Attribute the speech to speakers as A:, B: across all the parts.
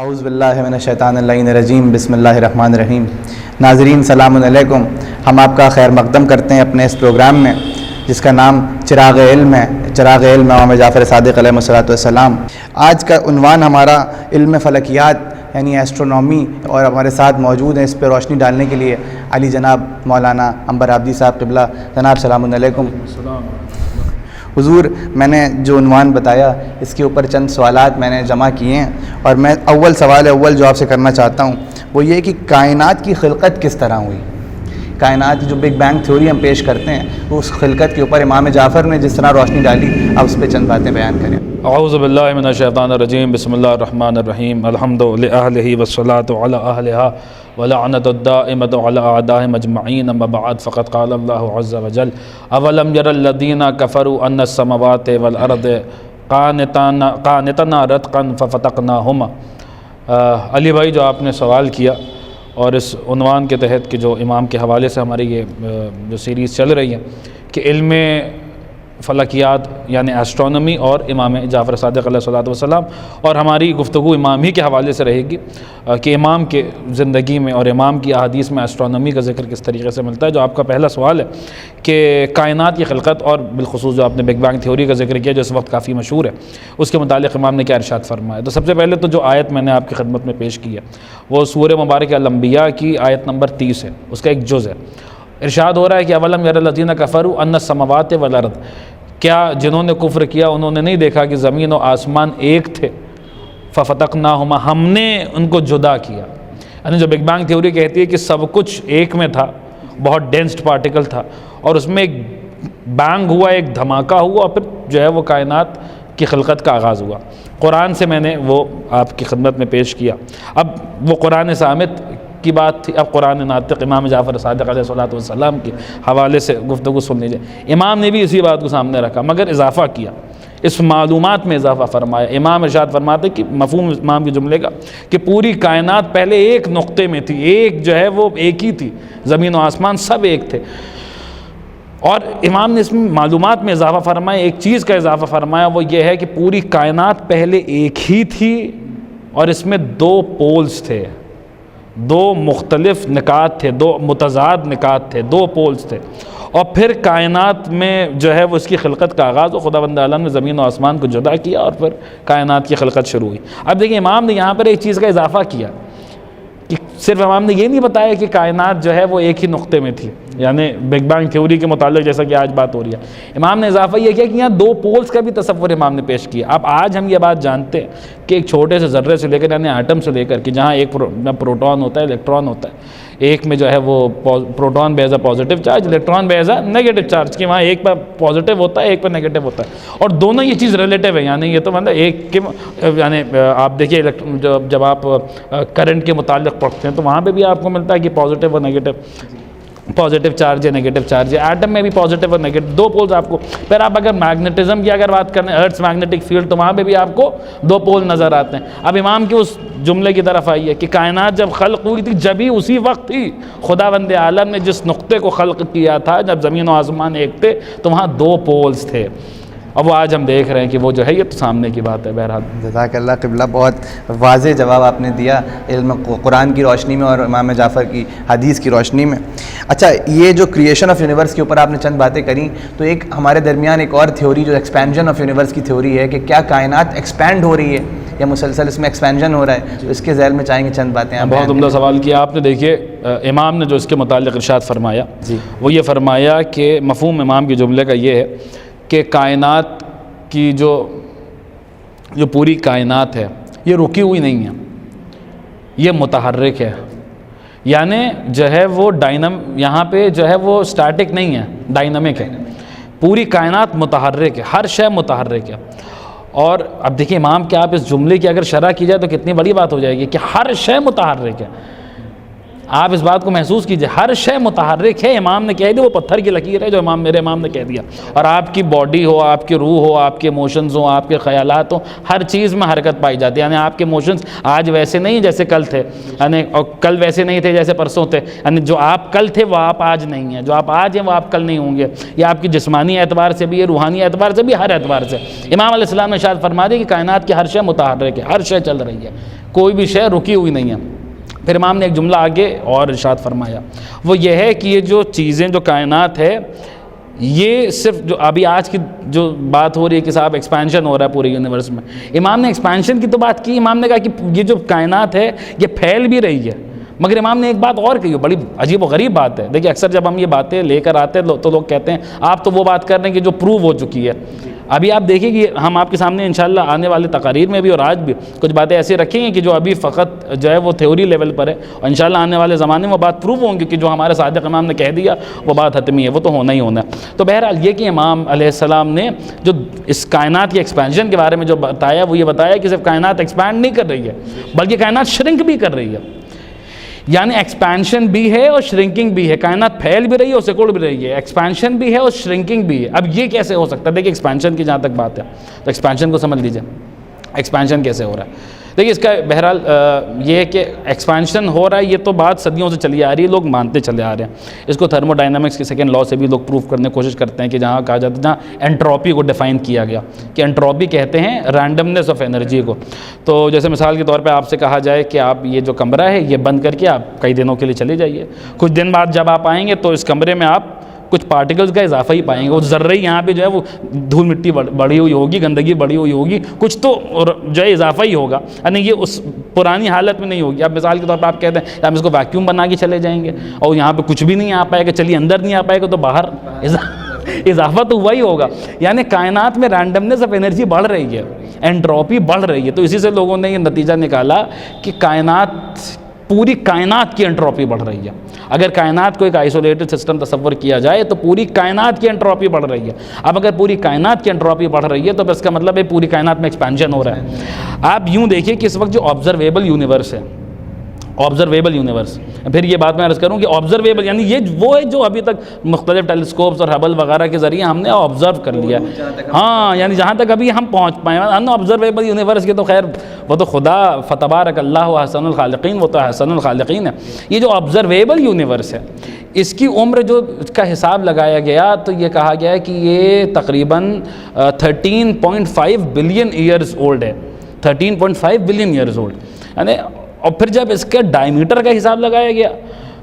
A: اعوذ باللہ من الشیطان اللعین الرجیم بسم اللہ الرحمن الرحیم۔ ناظرین السلام علیکم، ہم آپ کا خیر مقدم کرتے ہیں اپنے اس پروگرام میں جس کا نام چراغ علم ہے۔ چراغ علم امام جعفر صادق علیہ السلام۔ آج کا عنوان ہمارا علم فلکیات یعنی ایسٹرونومی، اور ہمارے ساتھ موجود ہیں اس پہ روشنی ڈالنے کے لیے علی جناب مولانا عنبر عابدی صاحب قبلہ۔ جناب السلام علیکم۔ حضور، میں نے جو عنوان بتایا اس کے اوپر چند سوالات میں نے جمع کیے ہیں، اور میں اول سوال جو آپ سے کرنا چاہتا ہوں وہ یہ کہ کائنات کی خلقت کس طرح ہوئی؟ کائنات جو بگ بینگ تھیوری ہم پیش کرتے ہیں اس خلقت کے اوپر امام جعفر نے جس طرح روشنی ڈالی، آپ اس پہ چند باتیں بیان کریں۔
B: اعوذ باللہ من الشیطان الرجیم بسم اللہ الرحمن الرحیم الحمد للہ والصلاۃ علی اہلہا ولعنۃ الدائمۃ علی اعدائہم اجمعین، اما بعد فقد قال اللہ عز وجل اولم یر الذین کفروا ان السماوات والارض قانتن رتقا ففتقناہما۔ علی بھائی، جو آپ نے سوال کیا اور اس عنوان کے تحت کہ جو امام کے حوالے سے ہماری یہ جو سیریز چل رہی ہے کہ علم فلکیات یعنی ایسٹرونومی اور امام جعفر صادق علیہ السلام، اور ہماری گفتگو امام ہی کے حوالے سے رہے گی کہ امام کے زندگی میں اور امام کی احادیث میں ایسٹرونومی کا ذکر کس طریقے سے ملتا ہے۔ جو آپ کا پہلا سوال ہے کہ کائنات کی خلقت، اور بالخصوص جو آپ نے بگ بینگ تھیوری کا ذکر کیا جو اس وقت کافی مشہور ہے، اس کے متعلق امام نے کیا ارشاد فرمایا؟ تو سب سے پہلے تو جو آیت میں نے آپ کی خدمت میں پیش کی ہے وہ سورہ مبارکہ الانبیاء کی آیت نمبر 30 ہے، اس کا ایک جز ہے۔ ارشاد ہو رہا ہے کہ اولم یر الذین کفروا ان السماوات والارض، کیا جنہوں نے کفر کیا انہوں نے نہیں دیکھا کہ زمین و آسمان ایک تھے؟ ففتقناہما، ہم نے ان کو جدا کیا۔ یعنی جو بگ بینگ تھیوری کہتی ہے کہ سب کچھ ایک میں تھا، بہت ڈینسڈ پارٹیکل تھا، اور اس میں ایک بینگ ہوا، ایک دھماکہ ہوا، اور پھر جو ہے وہ کائنات کی خلقت کا آغاز ہوا۔ قرآن سے میں نے وہ آپ کی خدمت میں پیش کیا۔ اب وہ قرآن صامت کی بات تھی، اب قرآن ناطق امام جعفر صادق علیہ السلام کے حوالے سے گفتگو سن لیجیے۔ امام نے بھی اسی بات کو سامنے رکھا مگر اضافہ کیا، اس معلومات میں اضافہ فرمایا۔ امام ارشاد فرماتے کہ مفہوم امام کے جملے کا کہ پوری کائنات پہلے ایک نقطے میں تھی، ایک جو ہے وہ ایک ہی تھی، زمین و آسمان سب ایک تھے۔ اور امام نے اس میں معلومات میں اضافہ فرمایا، ایک چیز کا اضافہ فرمایا، وہ یہ ہے کہ پوری کائنات پہلے ایک ہی تھی اور اس میں دو پولز تھے، دو مختلف نکات تھے، دو متضاد نکات تھے، دو پولز تھے، اور پھر کائنات میں جو ہے وہ اس کی خلقت کا آغاز ہو۔ خداوند عالم نے زمین و آسمان کو جدا کیا اور پھر کائنات کی خلقت شروع ہوئی۔ اب دیکھیں امام نے یہاں پر ایک چیز کا اضافہ کیا کہ صرف امام نے یہ نہیں بتایا کہ کائنات جو ہے وہ ایک ہی نقطے میں تھی، یعنی بگ بینگ تھیوری کے متعلق جیسا کہ آج بات ہو رہی ہے۔ امام نے اضافہ یہ کیا کہ یہاں دو پولز کا بھی تصور امام نے پیش کیا۔ اب آج ہم یہ بات جانتے ہیں کہ ایک چھوٹے سے ذرے سے لے کر یعنی ایٹم سے لے کر کہ جہاں ایک پروٹون ہوتا ہے، الیکٹران ہوتا ہے، ایک میں جو ہے وہ proton has a positive charge, electron has a negative charge, کہ وہاں ایک پہ پازیٹیو ہوتا ہے ایک پہ نیگیٹو ہوتا ہے، اور دونوں یہ چیز ریلیٹیو ہے، یعنی یہ تو مطلب ایک کے یعنی آپ دیکھیے جب آپ کرنٹ کے متعلق پڑھتے ہیں تو وہاں پہ بھی آپ کو ملتا ہے کہ پازیٹیو اور نیگیٹو، پازیٹیو چارج ہے نیگیٹو چارج ہے، ایٹم میں بھی پازیٹیو اور نیگیٹو دو پولز آپ کو۔ پھر آپ اگر میگنیٹزم کی اگر بات کریں، ارتھس میگنیٹک فیلڈ، تو وہاں پہ بھی آپ کو دو پول نظر آتے ہیں۔ اب امام کے اس جملے کی طرف آئیے کہ کائنات جب خلق ہوئی تھی جب ہی اسی وقت ہی خداوند عالم نے جس نقطے کو خلق کیا تھا، جب زمین و آسمان ایک تھے تو وہاں دو پولز تھے۔ اب وہ آج ہم دیکھ رہے ہیں کہ وہ جو ہے یہ تو سامنے کی بات ہے۔ بہرحال
A: جزاک اللہ قبلہ، بہت واضح جواب آپ نے دیا علم قرآن کی روشنی میں اور امام جعفر کی حدیث کی روشنی میں۔ اچھا، یہ جو کریشن آف یونیورس کے اوپر آپ نے چند باتیں کریں، تو ایک ہمارے درمیان ایک اور تھیوری جو ایکسپینجن آف یونیورس کی تھیوری ہے کہ کیا کائنات ایکسپینڈ ہو رہی ہے یا مسلسل اس میں ایکسپینجن ہو رہا ہے، تو اس کے ذیل میں چاہیں گے چند باتیں آپ۔
B: بہت عمدہ سوال کیا آپ نے۔ دیکھیے امام نے جو اس کے متعلق ارشاد فرمایا وہ یہ فرمایا کہ مفہوم امام کے جملے کا یہ ہے کہ کائنات کی جو پوری کائنات ہے یہ رکی ہوئی نہیں ہے، یہ متحرک ہے، یعنی جو ہے وہ یہاں پہ جو ہے وہ اسٹیٹک نہیں ہے، ڈائنامک ہے۔ پوری کائنات متحرک ہے، ہر شے متحرک ہے۔ اور اب دیکھیں امام کے آپ اس جملے کی اگر شرح کی جائے تو کتنی بڑی بات ہو جائے گی کہ ہر شے متحرک ہے۔ آپ اس بات کو محسوس کیجئے، ہر شے متحرک ہے، امام نے کہہ دیا، وہ پتھر کی لکیر ہے جو میرے امام نے کہہ دیا. اور آپ کی باڈی ہو، آپ کی روح ہو، آپ کے ایموشنز ہوں، آپ کے خیالات ہوں، ہر چیز میں حرکت پائی جاتی ہے. یعنی آپ کے ایموشنز آج ویسے نہیں جیسے کل تھے، یعنی اور کل ویسے نہیں تھے جیسے پرسوں تھے. یعنی جو آپ کل تھے وہ آپ آج نہیں ہیں، جو آپ آج ہیں وہ آپ کل نہیں ہوں گے. یہ آپ کی جسمانی اعتبار سے بھی ہے، روحانی اعتبار سے بھی، ہر اعتبار سے. امام علیہ السلام نے ارشاد فرما دیا کہ کائنات کی ہر شے متحرک ہے، ہر شے چل رہی ہے، کوئی بھی شے رکی ہوئی نہیں ہے. پھر امام نے ایک جملہ آگے اور ارشاد فرمایا، وہ یہ ہے کہ یہ جو چیزیں، جو کائنات ہے، یہ صرف جو ابھی آج کی جو بات ہو رہی ہے کہ صاحب ایکسپینشن ہو رہا ہے پورے یونیورس میں، امام نے ایکسپینشن کی تو بات کی. امام نے کہا کہ یہ جو کائنات ہے یہ پھیل بھی رہی ہے. مگر امام نے ایک بات اور کہی، بڑی عجیب و غریب بات ہے. دیکھیے اکثر جب ہم یہ باتیں لے کر آتے ہیں تو لوگ کہتے ہیں آپ تو وہ بات کر رہے ہیں کہ جو پروو ہو چکی ہے. ابھی آپ دیکھیں کہ ہم آپ کے سامنے انشاءاللہ آنے والے تقاریر میں بھی اور آج بھی کچھ باتیں ایسی رکھیں گے کہ جو ابھی فقط جو ہے وہ تھیوری لیول پر ہے، اور انشاءاللہ آنے والے زمانے میں وہ بات پروو ہوں گی کہ جو ہمارے صادق امام نے کہہ دیا وہ بات حتمی ہے، وہ تو ہونا ہی ہونا ہے. تو بہرحال یہ کہ امام علیہ السلام نے جو اس کائنات کی ایکسپینشن کے بارے میں جو بتایا، وہ یہ بتایا کہ صرف کائنات ایکسپینڈ نہیں کر رہی ہے بلکہ کائنات شرنک بھی کر رہی ہے. یعنی ایکسپینشن بھی ہے اور شرنکنگ بھی ہے. کائنات پھیل بھی رہی ہے اور سکڑ بھی رہی ہے، ایکسپینشن بھی ہے اور شرنکنگ بھی ہے. اب یہ کیسے ہو سکتا ہے؟ دیکھیں ایکسپینشن کی جہاں تک بات ہے تو ایکسپینشن کو سمجھ لیجئے، ایکسپینشن کیسے ہو رہا ہے. دیکھیے اس کا بہرحال یہ ہے کہ ایکسپینشن ہو رہا ہے، یہ تو بات صدیوں سے چلی آ رہی ہے، لوگ مانتے چلے آ رہے ہیں. اس کو تھرمو ڈائنامکس کے سیکنڈ لاء سے بھی لوگ پروف کرنے کی کوشش کرتے ہیں کہ جہاں کہا جاتا ہے، جہاں انٹروپی کو ڈیفائن کیا گیا کہ انٹروپی کہتے ہیں رینڈمنس آف انرجی کو. تو جیسے مثال کے طور پہ آپ سے کہا جائے کہ آپ یہ جو کمرہ ہے یہ بند کر کے آپ کئی دنوں کے لیے چلے جائیے، کچھ دن بعد جب آپ آئیں گے تو اس کمرے میں آپ کچھ پارٹیکلز کا اضافہ ہی پائیں گے. وہ ذرے ہی یہاں پہ جو ہے وہ دھول مٹی بڑھی ہوئی ہوگی، گندگی بڑھی ہوئی ہوگی، کچھ تو جو ہے اضافہ ہی ہوگا. یعنی یہ اس پرانی حالت میں نہیں ہوگی. اب مثال کے طور پہ آپ کہتے ہیں ہم اس کو ویکیوم بنا کے چلے جائیں گے اور یہاں پہ کچھ بھی نہیں آ پائے گا، چلیے اندر نہیں آ پائے گا تو باہر اضافہ تو ہوا ہی ہوگا. یعنی کائنات میں رینڈمنس آف انرجی بڑھ رہی ہے، انٹروپی بڑھ رہی ہے. تو اسی سے لوگوں نے یہ نتیجہ نکالا کہ پوری کائنات کی انٹروپی بڑھ رہی ہے. اگر کائنات کو ایک آئسولیٹڈ سسٹم تصور کیا جائے تو پوری کائنات کی انٹروپی بڑھ رہی ہے. اب اگر پوری کائنات کی انٹروپی بڑھ رہی ہے تو اس کا مطلب ہے پوری کائنات میں ایکسپینشن ہو رہا ہے. آپ یوں دیکھیے کہ اس وقت جو آبزرویبل یونیورس ہے، آبزرویبل یونیورس، پھر یہ بات میں عرض کروں کہ آبزرویبل یعنی یہ وہ ہے جو ابھی تک مختلف ٹیلیسکوپس اور ہبل وغیرہ کے ذریعے ہم نے آبزرو کر لیا ہے. ہاں یعنی جہاں تک ابھی ہم پہنچ پائے ہیں ان آبزرویبل یونیورس کے تو خیر وہ تو خدا فتبارک اللہ احسن الخالقین، وہ تو احسن الخالقین ہے. یہ جو آبزرویبل یونیورس ہے اس کی عمر جو اس کا حساب لگایا گیا تو یہ کہا گیا ہے کہ یہ تقریباً 13.5 بلین ایئرز اولڈ ہے. 13.5 بلین ایئرز اولڈ. یعنی اور پھر جب اس کے ڈائیمیٹر کا حساب لگایا گیا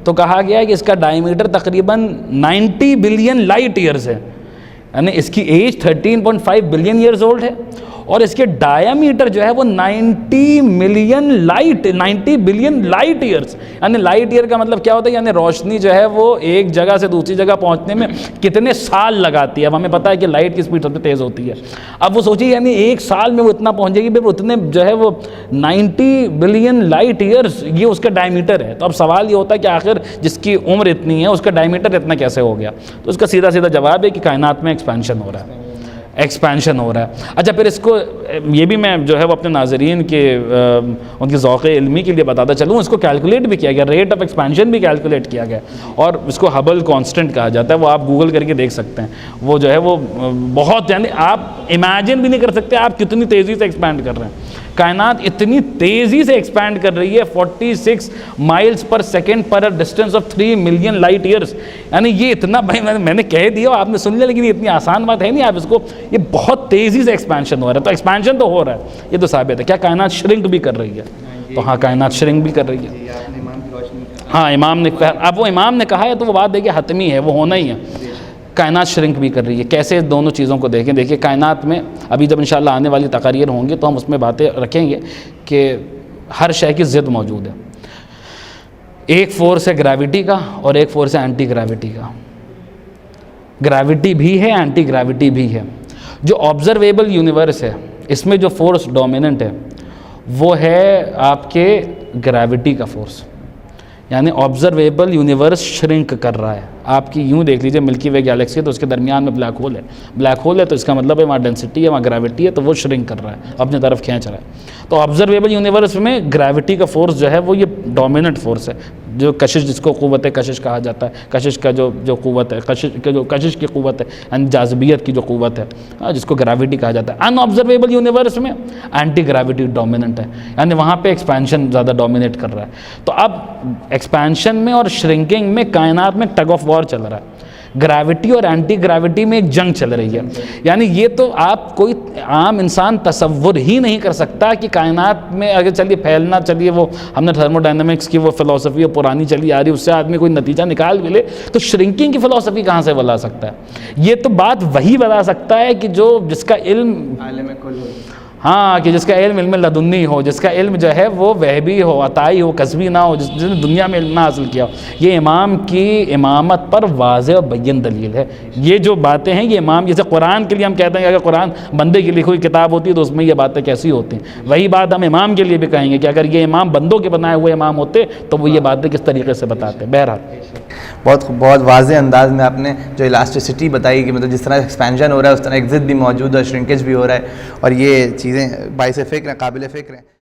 B: تو کہا گیا کہ اس کا ڈائیمیٹر تقریباً 90 بلین لائٹ ایئرز ہے. یعنی اس کی ایج 13.5 بلین ایئرز اولڈ ہے اور اس کے ڈایامیٹر جو ہے وہ 90 بلین لائٹ ایئرز. یعنی لائٹ ایئر کا مطلب کیا ہوتا ہے؟ یعنی روشنی جو ہے وہ ایک جگہ سے دوسری جگہ پہنچنے میں کتنے سال لگاتی ہے. اب ہمیں پتہ ہے کہ لائٹ کی سپیڈ سب سے تیز ہوتی ہے. اب وہ سوچیے یعنی ایک سال میں وہ اتنا پہنچے گی، پھر اتنے جو ہے وہ 90 بلین لائٹ ایئرز یہ اس کا ڈائیمیٹر ہے. تو اب سوال یہ ہوتا ہے کہ آخر جس کی عمر اتنی ہے اس کا ڈائیمیٹر اتنا کیسے ہو گیا؟ تو اس کا سیدھا سیدھا جواب ہے کہ کائنات میں ایکسپینشن ہو رہا ہے، ایکسپینشن ہو رہا ہے. اچھا پھر اس کو یہ بھی میں جو ہے وہ اپنے ناظرین کے ان کے ذوق علمی کے لیے بتاتا چلوں، اس کو کیلکولیٹ بھی کیا گیا، ریٹ آف ایکسپینشن بھی کیلکولیٹ کیا گیا اور اس کو ہبل کانسٹنٹ کہا جاتا ہے. وہ آپ گوگل کر کے دیکھ سکتے ہیں. وہ جو ہے وہ بہت یعنی آپ امیجن بھی نہیں کر سکتے آپ کتنی تیزی سے ایکسپینڈ کر رہے ہیں. کائنات اتنی تیزی سے ایکسپینڈ کر رہی ہے 46 miles per second per distance of 3 million light years. یعنی یہ اتنا میں نے کہہ دیا آپ نے سن لیا، لیکن یہ اتنی آسان بات ہے نہیں. آپ اس کو یہ بہت تیزی سے ایکسپینشن ہو رہا ہے. تو ایکسپینشن تو ہو رہا ہے، یہ تو ثابت ہے. کیا کائنات شرنک بھی کر رہی ہے؟ تو ہاں کائنات شرنک بھی کر رہی ہے. ہاں امام نے اب وہ امام نے کہا ہے تو وہ بات دیکھیے حتمی ہے، وہ ہونا ہی ہے. کائنات شرنک بھی کر رہی ہے. کیسے؟ دونوں چیزوں کو دیکھیں. دیکھیے کائنات میں ابھی جب انشاءاللہ آنے والی تقاریر ہوں گے تو ہم اس میں باتیں رکھیں گے کہ ہر شے کی ضد موجود ہے. ایک فورس ہے گریوٹی کا اور ایک فورس ہے اینٹی گریوٹی کا. گریوٹی بھی ہے، اینٹی گریوٹی بھی ہے. جو آبزرویبل یونیورس ہے اس میں جو فورس ڈومیننٹ ہے وہ ہے آپ کے گریوٹی کا فورس. یعنی آبزرویبل یونیورس شرنک کر رہا ہے. آپ کی یوں دیکھ لیجئے ملکی وے گیلیکسی ہے تو اس کے درمیان میں بلیک ہول ہے. بلیک ہول ہے تو اس کا مطلب ہے وہاں ڈینسٹی ہے، وہاں گریوٹی ہے، تو وہ شرنک کر رہا ہے، اپنے طرف کھینچ رہا ہے. تو آبزرویبل یونیورس میں گریوٹی کا فورس جو ہے وہ یہ ڈومیننٹ فورس ہے. جو کشش جس کو قوت کشش کہا جاتا ہے، کشش کا جو قوت ہے، کشش کی قوت ہے، یعنی جاذبیت کی جو قوت ہے، جس کو گریوٹی کہا جاتا ہے، ان آبزرویبل یونیورس میں اینٹی گریوٹی ڈومیننٹ ہے، یعنی وہاں پہ ایکسپینشن زیادہ ڈومینیٹ کر رہا ہے۔ تو اب ایکسپینشن میں اور شرنکنگ میں کائنات میں ٹگ آف وار چل رہا ہے، گریوٹی اور اینٹی گریوٹی میں ایک جنگ چل رہی ہے۔ یعنی یہ تو آپ کوئی عام انسان تصور ہی نہیں کر سکتا کہ کائنات میں اگر چلیے پھیلنا، چلیے وہ ہم نے تھرمو ڈائنامکس کی وہ فلسفی پرانی چلی آ رہی، اس سے آدمی کوئی نتیجہ نکال بھی لے، تو شرنکنگ کی فلسفی کہاں سے بتا سکتا ہے؟ یہ تو بات وہی بتا سکتا ہے کہ جس کا علم
A: عالم کل ہو،
B: ہاں، کہ جس کا علم لدنی ہو، جس کا علم جو ہے وہ وہبی ہو، عطائی ہو، کسبی نہ ہو، جس نے دنیا میں علم نہ حاصل کیا ہو۔ یہ امام کی امامت پر واضح اور بین دلیل ہے۔ یہ جو باتیں ہیں یہ امام، جیسے قرآن کے لیے ہم کہتے ہیں کہ اگر قرآن بندے کی لکھی ہوئی کتاب ہوتی ہے تو اس میں یہ باتیں کیسی ہوتی ہیں، وہی بات ہم امام کے لیے بھی کہیں گے کہ اگر یہ امام بندوں کے بنائے ہوئے امام ہوتے تو وہ یہ باتیں کس طریقے سے بتاتے۔ بہرحال
A: بہت واضح انداز میں آپ نے جو الاسٹیسٹی بتائی کہ مطلب جس طرح ایکسپینشن ہو رہا ہے اس طرح ایگزٹ بھی موجود ہے، شرنکیج بھی ہو رہا ہے، اور یہ چیزیں باعث فکر ہیں، قابل فکر ہیں۔